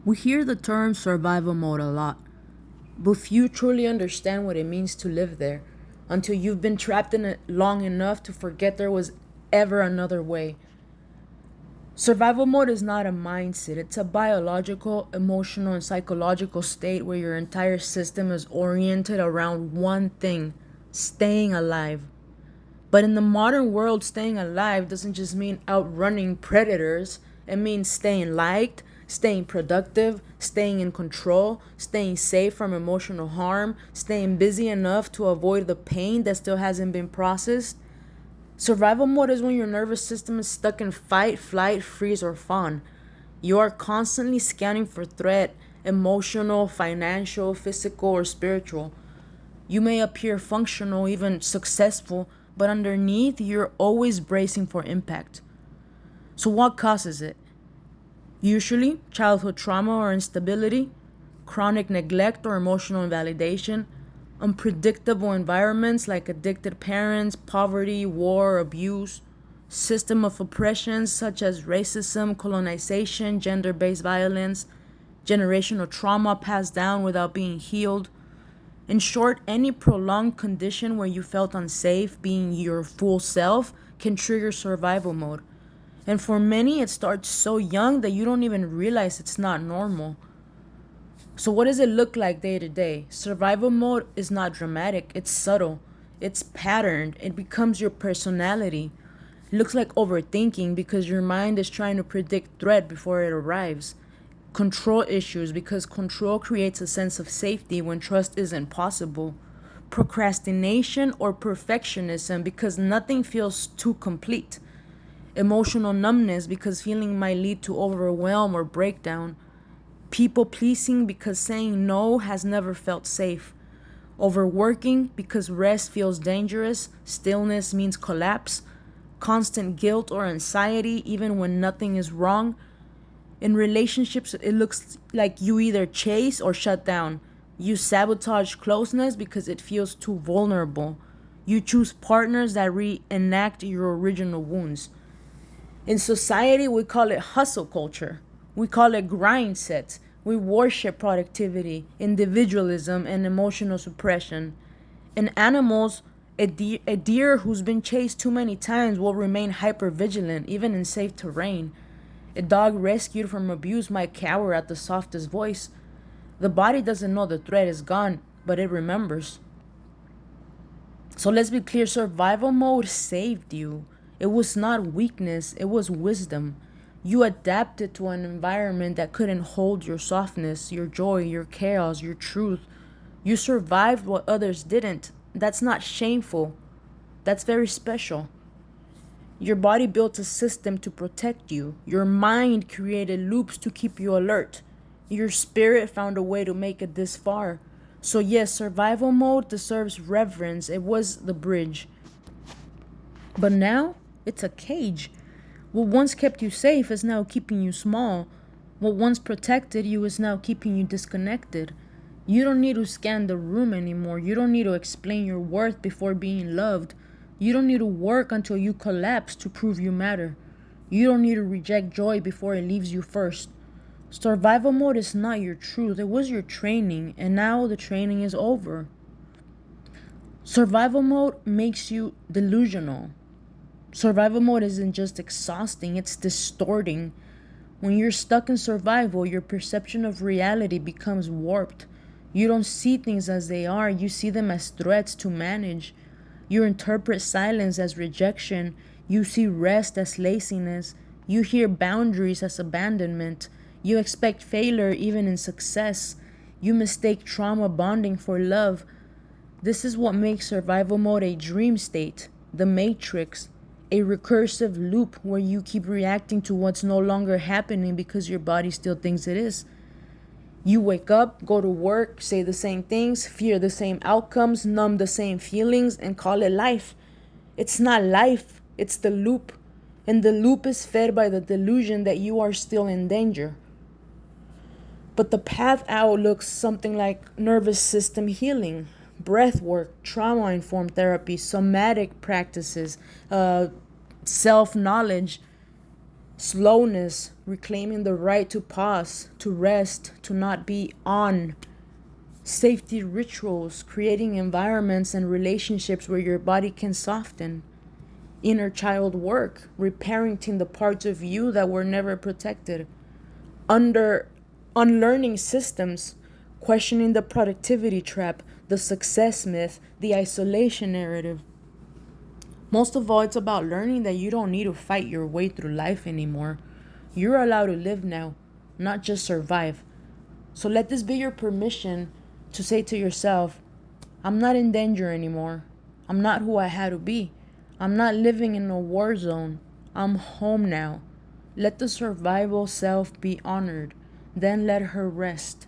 We hear the term survival mode a lot, but few truly understand what it means to live there until you've been trapped in it long enough to forget there was ever another way. Survival mode is not a mindset, it's a biological, emotional, and psychological state where your entire system is oriented around one thing: staying alive. But in the modern world, staying alive doesn't just mean outrunning predators. It means staying liked, staying productive, staying in control, staying safe from emotional harm, staying busy enough to avoid the pain that still hasn't been processed. Survival mode is when your nervous system is stuck in fight, flight, freeze, or fawn. You are constantly scanning for threat, emotional, financial, physical, or spiritual. You may appear functional, even successful, but underneath, you're always bracing for impact. So, what causes it? Usually, childhood trauma or instability, chronic neglect or emotional invalidation, unpredictable environments like addicted parents, poverty, war, abuse, system of oppressions such as racism, colonization, gender based violence, generational trauma passed down without being healed. In short, any prolonged condition where you felt unsafe being your full self can trigger survival mode. And for many, it starts so young that you don't even realize it's not normal. So, what does it look like day to day? Survival mode is not dramatic, it's subtle, it's patterned, it becomes your personality. It looks like overthinking because your mind is trying to predict threat before it arrives. Control issues because control creates a sense of safety when trust isn't possible. Procrastination or perfectionism because nothing feels too complete. Emotional numbness because feeling might lead to overwhelm or breakdown. People pleasing because saying no has never felt safe. Overworking because rest feels dangerous, stillness means collapse. Constant guilt or anxiety even when nothing is wrong. In relationships, it looks like you either chase or shut down. You sabotage closeness because it feels too vulnerable. You choose partners that reenact your original wounds. In society, we call it hustle culture. We call it grind sets. We worship productivity, individualism, and emotional suppression. In animals, a deer who's been chased too many times will remain hypervigilant, even in safe terrain. A dog rescued from abuse might cower at the softest voice. The body doesn't know the threat is gone, but it remembers. So let's be clear, survival mode saved you. It was not weakness, it was wisdom. You adapted to an environment that couldn't hold your softness, your joy, your chaos, your truth. You survived what others didn't. That's not shameful, that's very special. Your body built a system to protect you. Your mind created loops to keep you alert. Your spirit found a way to make it this far. So, yes, survival mode deserves reverence. It was the bridge. But now, it's a cage. What once kept you safe is now keeping you small. What once protected you is now keeping you disconnected. You don't need to scan the room anymore. You don't need to explain your worth before being loved. You don't need to work until you collapse to prove you matter. You don't need to reject joy before it leaves you first. Survival mode is not your truth. It was your training, and now the training is over. Survival mode makes you delusional. Survival mode isn't just exhausting, it's distorting. When you're stuck in survival, your perception of reality becomes warped. You don't see things as they are, you see them as threats to manage. You interpret silence as rejection. You see rest as laziness. You hear boundaries as abandonment. You expect failure even in success. You mistake trauma bonding for love. This is what makes survival mode a dream state, the matrix, a recursive loop where you keep reacting to what's no longer happening because your body still thinks it is. You wake up, go to work, say the same things, fear the same outcomes, numb the same feelings, and call it life. It's not life, it's the loop. And the loop is fed by the delusion that you are still in danger. But the path out looks something like nervous system healing, breath work, trauma informed therapy, somatic practices, self knowledge. Slowness, reclaiming the right to pause, to rest, to not be on. Safety rituals, creating environments and relationships where your body can soften. Inner child work, reparenting the parts of you that were never protected. Under unlearning systems, questioning the productivity trap, the success myth, the isolation narrative. Most of all, it's about learning that you don't need to fight your way through life anymore. You're allowed to live now, not just survive. So let this be your permission to say to yourself, I'm not in danger anymore. I'm not who I had to be. I'm not living in a war zone. I'm home now. Let the survival self be honored. Then let her rest.